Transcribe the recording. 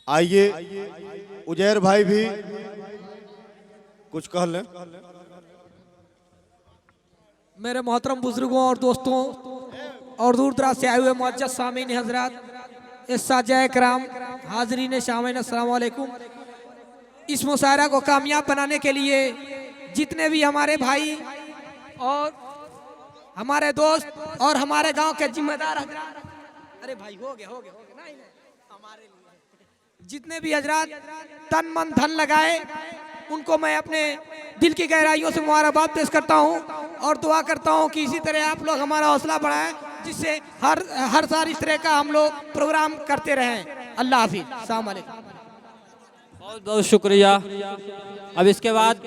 आइए उजैर भाई भी कुछ कह लें। मेरे मोहतरम बुजुर्गों और दोस्तों और दूर दराज से आए हुए मुअज्जज़ सामीन हजरात, इस्साजाए कराम, हाजरीन शामीन, अस्सलाम वालेकुम। इस मुशायरा को कामयाब बनाने के लिए जितने भी हमारे भाई और हमारे दोस्त और हमारे गांव के जिम्मेदार हजरात, अरे भाई हो गया नहीं, हमारे लिए जितने भी हजरात तन मन धन लगाए, उनको मैं अपने दिल की गहराइयों से मुबारकबाद पेश करता हूं और दुआ करता हूं कि इसी तरह आप लोग हमारा हौसला बढ़ाएं, जिससे हर साल इस तरह का हम लोग प्रोग्राम करते रहें। अल्लाह हाफिज़, अस्सलाम वालेकुम। बहुत बहुत शुक्रिया। अब इसके बाद